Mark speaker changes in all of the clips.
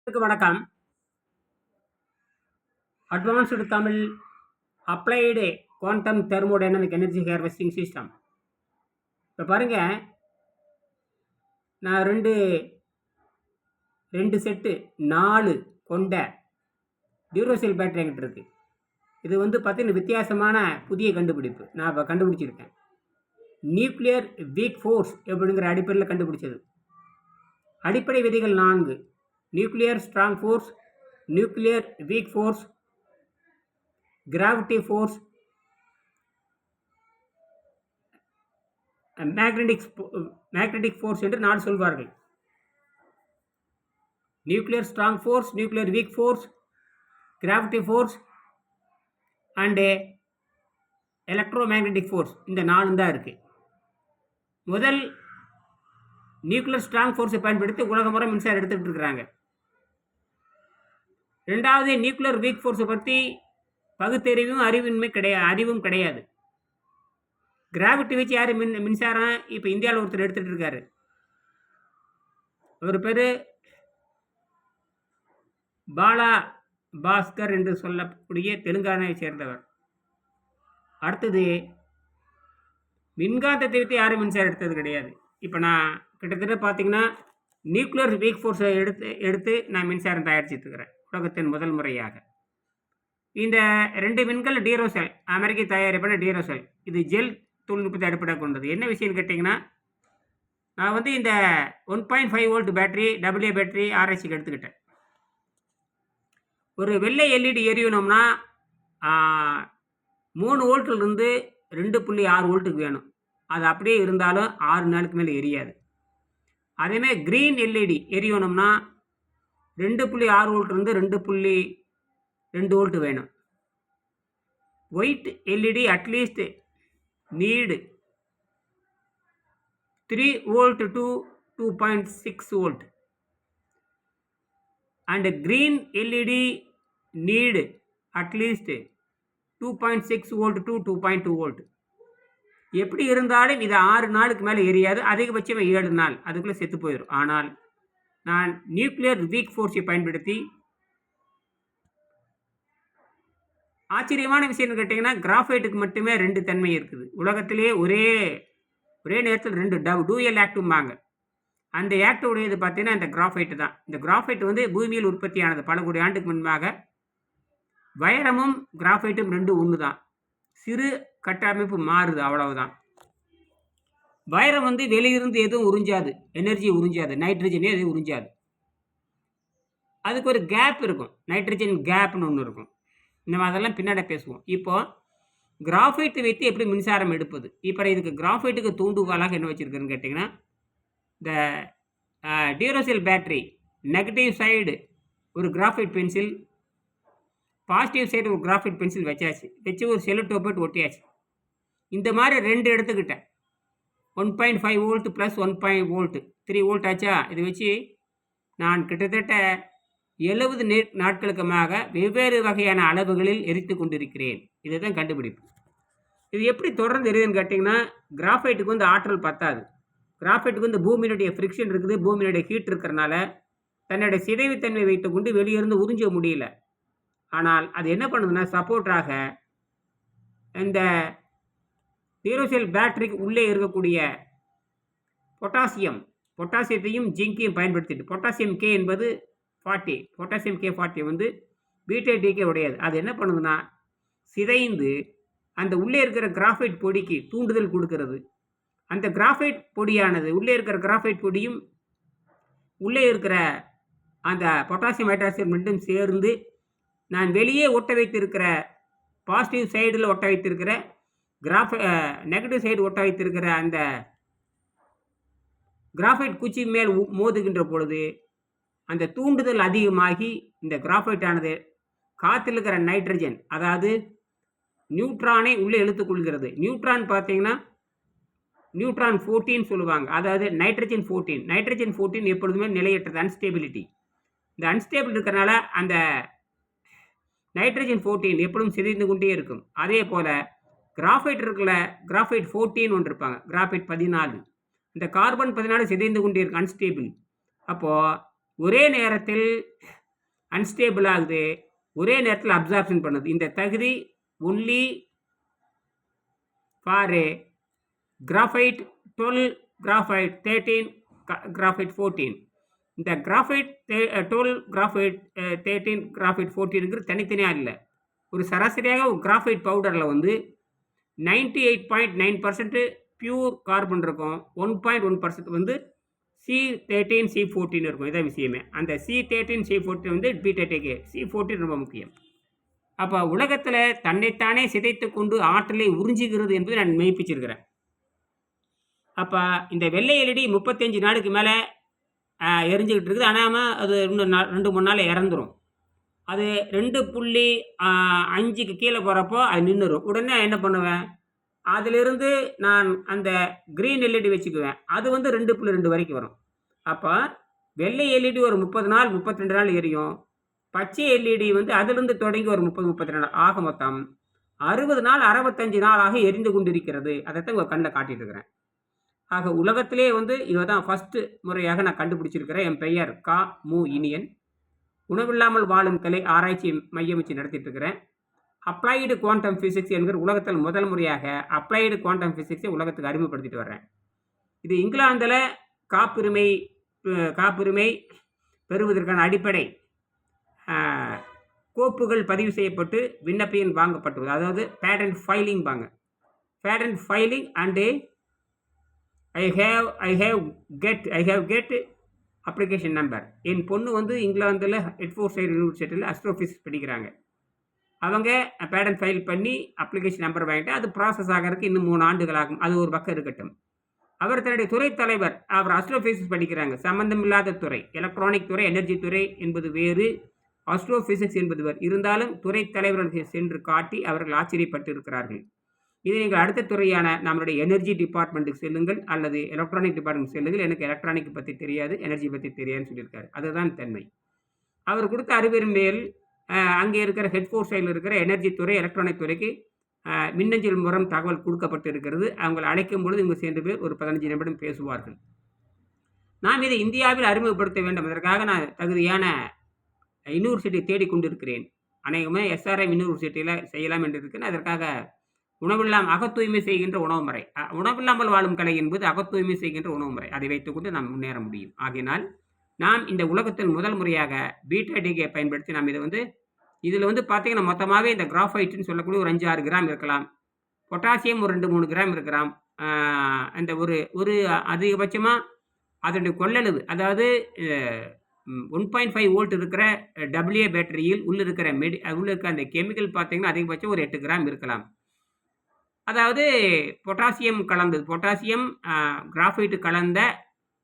Speaker 1: வணக்கம். Advanced Tamil applied quantum thermodynamic energy harvesting system. இப்போ பாருங்க, நான் ரெண்டு செட்டு 4 கொண்ட டியூரோசெல் பேட்டரி என்கிட்ட இருக்கு. இது பார்த்தீங்கன்னா வித்தியாசமான புதிய கண்டுபிடிப்பு. நான் இப்போ கண்டுபிடிச்சிருக்கேன். நியூக்ளியர் வீக் ஃபோர்ஸ் அப்படிங்கிற அடிப்படையில் கண்டுபிடிச்சது. அடிப்படை விதிகள் 4: nuclear strong force, nuclear week force, gravity force, magnetic force என்று 4 சொல்வார்கள். Nuclear strong force, nuclear week force, gravity force and electro magnetic force. இந்த 4 தான் இருக்குது. முதல் நியூக்ளியர் ஸ்ட்ராங் ஃபோர்ஸை பயன்படுத்தி உலக முறை மின்சாரம் எடுத்துக்கிட்டு இருக்கிறாங்க. ரெண்டாவது நியூக்ளியர் வீக் ஃபோர்ஸை பற்றி பகுத்தறிவும் அறிவும் கிடையாது. கிராவிட்டி வச்சு யார் மின்சாரம் இப்போ இந்தியாவில் ஒருத்தர் எடுத்துகிட்டு இருக்காரு. ஒரு பேர் பாலா பாஸ்கர் என்று சொல்லக்கூடிய தெலுங்கானாவை சேர்ந்தவர். அடுத்தது மின்காந்தத்தை வைத்து யாரும் மின்சாரம் எடுத்தது கிடையாது. இப்போ நான் கிட்டத்தட்ட பார்த்தீங்கன்னா நியூக்ளியர் வீக் ஃபோர்ஸை எடுத்து நான் மின்சாரம் தயாரிச்சுட்டு இருக்கிறேன் உலகத்தின் முதல் முறையாக. இந்த 2 மின்கள் டியூரோசெல், அமெரிக்க தயாரிப்பான டியூரோசெல். இது ஜெல் தொழில்நுட்பத்தை அடிப்படையாக கொண்டது. என்ன விஷயம்னு கேட்டிங்கன்னா, நான் இந்த 1.5 வோல்ட் பேட்டரி டபிள்யூ பேட்டரி ஆராய்ச்சிக்கு எடுத்துக்கிட்டேன். ஒரு வெள்ளை எல்இடி எரியணும்னா 3 வோல்ட்டிலிருந்து 2.6 வோல்ட்டுக்கு வேணும். அது அப்படியே இருந்தாலும் 6 நாளுக்கு மேலே எரியாது. அதேமாதிரி க்ரீன் எல்இடி எரியணும்னா 2.6 வோல்ட்லேருந்து 2.2 வோல்ட் வேணும். White LED at least need 3 volt to 2.6 volt and green LED need at least 2.6 volt to 2.2 volt. எப்படி இருந்தாலும் இது 6 நாளுக்கு மேலே எரியாது. அதிகபட்சம் 7 நாள், அதுக்குள்ளே செத்து போயிடும். ஆனால் நான் நியூக்ளியர் வீக் ஃபோர்ஸை பயன்படுத்தி ஆச்சரியமான விஷயம்னு கேட்டிங்கன்னா, கிராஃபைட்டுக்கு மட்டுமே 2 தன்மை இருக்குது. உலகத்திலேயே ஒரே நேரத்தில் 2 டூயல் ஆக்டும்பாங்க. அந்த ஆக்ட் உடையது பார்த்தீங்கன்னா இந்த கிராஃபைட்டு தான். இந்த கிராஃபைட் பூமியில் உற்பத்தியானது பல கோடி ஆண்டுக்கு முன்பாக. வைரமும் கிராஃபைட்டும் 2 ஒன்று தான். சிறு கட்டமைப்பு மாறுது, அவ்வளவுதான். வைரம் வெளியிருந்து எதுவும் உறிஞ்சாது, எனர்ஜி உறிஞ்சாது, நைட்ரஜனே எதுவும் உறிஞ்சாது. அதுக்கு ஒரு கேப் இருக்கும், நைட்ரஜன் கேப்னு ஒன்று இருக்கும். நம்ம அதெல்லாம் பின்னாடி பேசுவோம். இப்போ கிராஃபைட்டை வைத்து எப்படி மின்சாரம் எடுப்பது. இப்போ இதுக்கு கிராஃபைட்டுக்கு தூண்டுகோலாக என்ன வச்சுருக்குன்னு கேட்டிங்கன்னா, இந்த டியூரோசெல் பேட்டரி நெகட்டிவ் சைடு ஒரு கிராஃபைட் பென்சில், பாசிட்டிவ் சைடு ஒரு கிராஃபைட் பென்சில் வச்சு ஒரு செல்லோடேப் ஒட்டியாச்சு. இந்த மாதிரி 2 எடுத்துக்கிட்டேன். 1.5 வோல்ட் ப்ளஸ் 1.5 வோல்ட் 3 வோல்ட் ஆச்சா. இதை வச்சு நான் கிட்டத்தட்ட 70 நாட்களுக்குமாக வெவ்வேறு வகையான அளவுகளில் எரித்து கொண்டிருக்கிறேன். இதுதான் கண்டுபிடிப்பு. இது எப்படி தொடர்ந்து எரியுதுன்னு கேட்டிங்கன்னா, கிராஃபைட்டுக்கு ஆற்றல் பத்தாது. கிராஃபைட்டுக்கு பூமியினுடைய ஃப்ரிக்ஷன் இருக்குது, பூமியினுடைய ஹீட் இருக்கிறனால தன்னுடைய சிதைவுத்தன்மை வைத்து கொண்டு வெளியிருந்து உறிஞ்ச முடியல. ஆனால் அது என்ன பண்ணுதுன்னா, சப்போர்ட்டாக இந்த டியூரோசெல் பேட்டரிக்கு உள்ளே இருக்கக்கூடிய பொட்டாசியத்தையும் ஜிங்கையும் பயன்படுத்திட்டு, பொட்டாசியம் கே என்பது 40, பொட்டாசியம் கே 40 பீட்டா டிகே உடையது. அது என்ன பண்ணுதுன்னா, சிதைந்து அந்த உள்ளே இருக்கிற கிராஃபைட் பொடிக்கு தூண்டுதல் கொடுக்கிறது. அந்த கிராஃபைட் பொடியானது, உள்ளே இருக்கிற கிராஃபைட் பொடியும் உள்ளே இருக்கிற அந்த பொட்டாசியம் ஹைட்ராக்சைடு ரெண்டும் சேர்ந்து நான் வெளியே ஒட்ட வைத்திருக்கிற பாசிட்டிவ் சைடில் ஒட்ட வைத்திருக்கிற நெகட்டிவ் சைடு ஒட்ட வைத்திருக்கிற அந்த கிராஃபைட் குச்சி மேல் மோதுகின்ற பொழுது அந்த தூண்டுதல் அதிகமாகி இந்த கிராஃபைட்டானது காற்றில் இருக்கிற நைட்ரஜன், அதாவது நியூட்ரானை உள்ளே இழுத்துக்கொள்கிறது. நியூட்ரான் பார்த்தீங்கன்னா நியூட்ரான் 14 சொல்லுவாங்க, அதாவது நைட்ரஜன் 14. நைட்ரஜன் 14 எப்பொழுதுமே நிலையற்றது, அன்ஸ்டேபிலிட்டி. இந்த அன்ஸ்டேபிள் இருக்கிறனால அந்த நைட்ரஜன் 14 எப்பொழுதும் சிதைந்து கொண்டே இருக்கும். அதே போல் கிராஃபைட் இருக்குல்ல, கிராஃபைட் 14 ஒன்று இருப்பாங்க, கிராஃபைட் 14. இந்த கார்பன் 14 சிதைந்து கொண்டே இருக்கும், அன்ஸ்டேபிள். அப்போது ஒரே நேரத்தில் அன்ஸ்டேபிள் ஆகுது, ஒரே நேரத்தில் அப்சார்ப்ஷன் பண்ணுது. இந்த தகுதி only for graphite 12, graphite 13, graphite 14. இந்த கிராஃபைட் 12, கிராஃபைட் 13, கிராஃபைட் 14ங்கிறது தனித்தனியாக இல்லை. ஒரு சராசரியாக ஒரு கிராஃபைட் பவுடரில் வந்து 98.9% பியூர் கார்பன் இருக்கும், 1.1% வந்து C13, C14 இருக்கும். இதான் விஷயமே. அந்த C13, C14 வந்து பீட்டாடிகே, C14 ரொம்ப முக்கியம். அப்போ உலகத்தில் தன்னைத்தானே சிதைத்து கொண்டு ஆற்றலை உறிஞ்சுகிறது என்பது நான் மெய்ப்பிச்சிருக்கிறேன். அப்போ இந்த வெள்ளை எல்இடி 35 நாளுக்கு மேலே எரிஞ்சுக்கிட்டு இருக்குது. ஆனால் அது இன்னும் 2-3 நாள் இறந்துடும். அது 2.5க்கு கீழே போகிறப்போ அது நின்றுடும். உடனே என்ன பண்ணுவேன், அதிலிருந்து நான் அந்த க்ரீன் எல்இடி வச்சுக்குவேன். அது வந்து 2.2 வரைக்கும் வரும். அப்போ வெள்ளை எல்இடி ஒரு 30 நாள் 32 நாள் எரியும். பச்சை எல்இடி வந்து அதிலிருந்து தொடங்கி ஒரு 30-32 நாள், ஆக மொத்தம் 60 நாள் 65 நாளாக எரிந்து கொண்டிருக்கிறது. அதைத்தான் உங்கள் கண்ணில் காட்டிட்டு இருக்கிறேன். ஆக உலகத்திலே வந்து இதை தான் ஃபஸ்ட்டு முறையாக நான் கண்டுபிடிச்சிருக்கிறேன். என் பெயர் கா மு இனியன். உணவில்லாமல் வாழும் கலை ஆராய்ச்சி மையம் வச்சு நடத்திட்டு இருக்கிறேன். அப்ளைடு குவாண்டம் ஃபிசிக்ஸ் என்கிற உலகத்தில் முதல் முறையாக அப்ளைடு குவாண்டம் ஃபிசிக்ஸை உலகத்துக்கு அறிமுகப்படுத்திட்டு வர்றேன். இது இங்கிலாந்தில் காப்புரிமை பெறுவதற்கான அடிப்படை கோப்புகள் பதிவு செய்யப்பட்டு விண்ணப்பம் வாங்கப்பட்டுள்ளது. அதாவது பேட்டன்ட் ஃபைலிங் வாங்க. Patent filing and I have get application number. என் பொண்ணு வந்து இங்கிலாந்தில் ஹெட்ஃபோர்ட்ஷையர் யூனிவர்சிட்டியில் அஸ்ட்ரோஃபிசிக்ஸ் படிக்கிறாங்க. அவங்க பேட்டன்ட் ஃபைல் பண்ணி அப்ளிகேஷன் நம்பர் வாங்கிட்டு அது ப்ராசஸ் ஆகிறதுக்கு இன்னும் 3 ஆண்டுகள் ஆகும். அது ஒரு பக்கம் இருக்கட்டும். அவர் தன்னுடைய துறை தலைவர், அவர் அஸ்ட்ரோஃபிசிக்ஸ் படிக்கிறாங்க. சம்பந்தமில்லாத துறை, எலக்ட்ரானிக் துறை, எனர்ஜி துறை என்பது வேறு, அஸ்ட்ரோஃபிசிக்ஸ் என்பது வேறு. இருந்தாலும் துறை தலைவர்களுக்கு சென்று காட்டி அவர்கள் ஆச்சரியப்பட்டு இருக்கிறார்கள். இதை நீங்கள் அடுத்த துறையான நம்மளுடைய எனர்ஜி டிபார்ட்மெண்ட்டுக்கு செல்லுங்கள் அல்லது எலக்ட்ரானிக் டிபார்ட்மெண்ட் செல்லுங்கள். எனக்கு எலக்ட்ரானிக் பற்றி தெரியாது, எனர்ஜி பற்றி தெரியாதுன்னு சொல்லியிருக்காரு. அதுதான் தன்மை. அவர் கொடுத்த அறிவின் மேல் அங்கே இருக்கிற ஹெட்ஃபோர்ட்ஷையரில் இருக்கிற எனர்ஜி துறை, எலக்ட்ரானிக் துறைக்கு மின்னஞ்சல் மூலம் தகவல் கொடுக்கப்பட்டு இருக்கிறது. அவங்களை அழைக்கும் பொழுது இவங்க சேர்ந்து பேர் ஒரு 15 நிமிடம் பேசுவார்கள். நாம் இதை இந்தியாவில் அறிமுகப்படுத்த வேண்டும். அதற்காக நான் தகுதியான யூனிவர்சிட்டி தேடிக்கொண்டிருக்கிறேன். அநேகமாக எஸ்ஆர்எம் யூனிவர்சிட்டியில் செய்யலாம் என்று இருக்கிறேன். அதற்காக அகத்தூய்மை செய்கின்ற உணவு முறை, உணவில்லாமல் வாழும் கலை என்பது அகத்தூய்மை செய்கின்ற உணவு முறை. அதை வைத்துக்கொண்டு நாம் முன்னேற முடியும். ஆகினால் நாம் இந்த உலகத்தில் முதல் முறையாக பீட்டாடிகே பயன்படுத்தி நாம் இதில் பார்த்தீங்கன்னா மொத்தமாகவே இந்த கிராஃபைட்டுன்னு சொல்லக்கூடிய ஒரு 5-6 கிராம் இருக்கலாம். பொட்டாசியம் ஒரு 2-3 கிராம் இருக்கலாம். அந்த ஒரு அதிகபட்சமாக அதனுடைய கொள்ளளவு, அதாவது 1.5 வோல்ட் இருக்கிற டபிள்யூஏ பேட்டரியில் உள்ள இருக்க அந்த கெமிக்கல் பார்த்தீங்கன்னா அதிகபட்சம் ஒரு 8 கிராம் இருக்கலாம். அதாவது பொட்டாசியம் கலந்தது, பொட்டாசியம் கிராஃபைட்டு கலந்த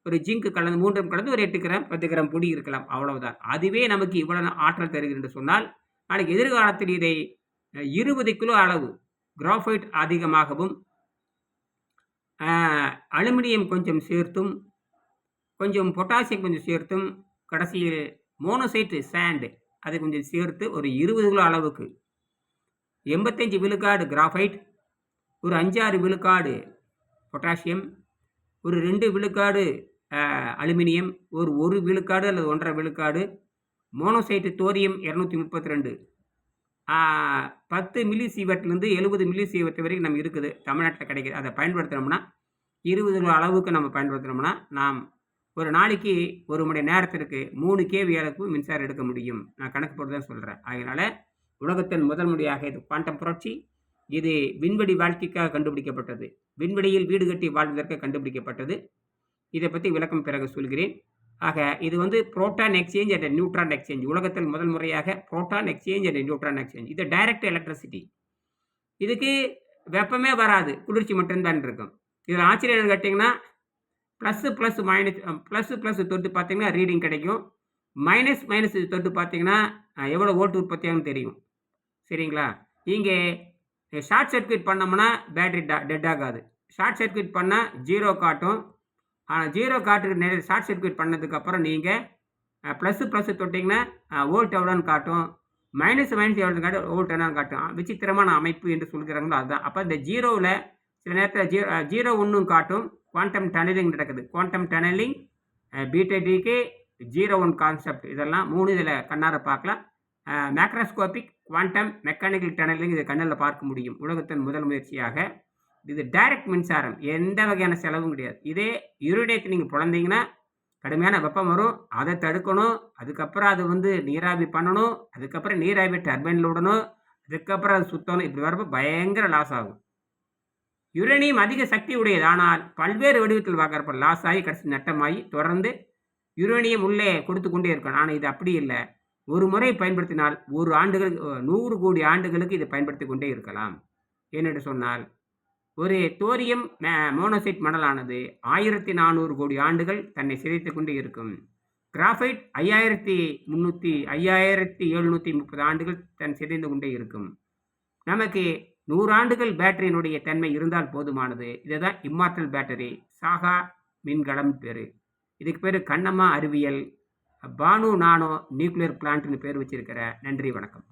Speaker 1: ஒரு ஜிங்க் கலந்து 3 கலந்து ஒரு 8 கிராம் 10 கிராம் பொடி இருக்கலாம். அவ்வளவுதான். அதுவே நமக்கு இவ்வளவு ஆற்றல் தருகிறது என்று சொன்னால் நாளைக்கு எதிர்காலத்தில் இதை 20 கிலோ அளவு கிராஃபைட் அதிகமாகவும் அலுமினியம் கொஞ்சம் சேர்த்தும் கொஞ்சம் பொட்டாசியம் கொஞ்சம் சேர்த்தும் கடைசியில் மோனோசைட்டு சாண்டு அதை கொஞ்சம் சேர்த்து ஒரு 20 கிலோ அளவுக்கு 85 விழுக்காடு கிராஃபைட், ஒரு 5-6 விழுக்காடு பொட்டாசியம், ஒரு 2 விழுக்காடு அலுமினியம், ஒரு 1 விழுக்காடு அல்லது 1.5 விழுக்காடு monocyte thorium 232, 10 milli சீவர்ட்லேருந்து 70 milli Siewert வரைக்கும் நம்ம இருக்குது தமிழ்நாட்டில் கிடைக்கிது. அதை பயன்படுத்தினோம்னா 20 கிலோ அளவுக்கு நம்ம பயன்படுத்தினோம்னா நாம் ஒரு நாளைக்கு 1 மணி நேரத்திற்கு 3 kV அளவுக்கு மின்சாரம் எடுக்க முடியும். நான் கணக்கு போட்டு தான் சொல்கிறேன். அதனால் உலகத்தின் முதல் முறையாக இது குவாண்டம் புரட்சி. இது விண்வெளி வாழ்க்கைக்காக கண்டுபிடிக்கப்பட்டது. விண்வெளியில் வீடு கட்டி வாழ்வதற்கு கண்டுபிடிக்கப்பட்டது. இதை பற்றி விளக்கம் பிறகு சொல்கிறேன். ஆக இது proton exchange and neutron exchange. உலகத்தில் முதல் முறையாக proton exchange and neutron exchange. இது டைரக்ட் எலக்ட்ரிசிட்டி. இதுக்கு வெப்பமே வராது, குளிர்ச்சி மட்டும்தான் இருக்கும். இதில் ஆச்சரியம் கேட்டிங்கன்னா ப்ளஸ் தொட்டு பார்த்தீங்கன்னா ரீடிங் கிடைக்கும். மைனஸ் தொட்டு பார்த்தீங்கன்னா எவ்வளோ வோல்ட் உற்பத்தியாகும் தெரியும். சரிங்களா? இங்கே ஷார்ட் சர்க்யூட் பண்ணோம்னா பேட்டரி டெட் ஆகாது. ஷார்ட் சர்க்யூட் பண்ணால் 0 காட்டும். ஆனால் 0 காட்டுக்கு ஷார்ட் சர்க்யூட் பண்ணதுக்கப்புறம் நீங்கள் ப்ளஸ் தொட்டிங்கன்னா வோல்ட் எவ்வளோன்னு காட்டும், மைனஸ் எவ்வளோன்னு காட்டும், வோல்ட் என்னன்னு காட்டும். விசித்திரமான அமைப்பு என்று சொல்கிறாங்களோ அதுதான். அப்போ இந்த 0வில் சில நேரத்தில் 0 1 காட்டும். குவாண்டம் டனலிங் நடக்குது. Quantum tunnelling beta decay 01 concept இதெல்லாம் 3 இதில் கண்ணார பார்க்கலாம். மேக்ரோஸ்கோபிக் குவாண்டம் மெக்கானிக்கல் டனலிங் இதை கண்ணில் பார்க்க முடியும். உலகத்தின் முதல் முயற்சியாக இது டைரக்ட் மின்சாரம், எந்த வகையான செலவும் கிடையாது. இதே யுரேனியத்தை நீங்கள் பிளந்தீங்கன்னா கடுமையான வெப்பம் வரும், அதை தடுக்கணும். அதுக்கப்புறம் அது வந்து நீராவி பண்ணணும், அதுக்கப்புறம் நீராவி டர்பைனில் விடணும், அதுக்கப்புறம் அது சுற்றணும். இப்படி வரப்போ பயங்கர லாஸ் ஆகும். யுரேனியம் அதிக சக்தி உடையது, ஆனால் பல்வேறு வடிவத்தில் பார்க்குறப்ப லாஸ் ஆகி கடைசி நட்டமாகி தொடர்ந்து யுரேனியம் உள்ளே கொடுத்து கொண்டே இருக்கணும். ஆனால் இது அப்படி இல்லை. ஒரு முறை பயன்படுத்தினால் 100 கோடி ஆண்டுகளுக்கு இதை பயன்படுத்தி கொண்டே இருக்கலாம். ஏனென்று சொன்னால் ஒரு தோரியம் மோனோசைட் மணலானது 1400 கோடி ஆண்டுகள் தன்னை சிதைத்து கொண்டே இருக்கும். கிராஃபைட் 5730 ஆண்டுகள் தன் சிதைந்து கொண்டே இருக்கும். நமக்கு 100 ஆண்டுகள் பேட்டரியினுடைய தன்மை இருந்தால் போதுமானது. இதுதான் இம்மார்டல் பேட்டரி, சாகா மின்கலம் பேர். இதுக்கு பேர் கண்ணம்மா அறிவியல் பானு நானோ நியூக்ளியர் பிளான்ட்னு பேர் வச்சிருக்கிற. நன்றி, வணக்கம்.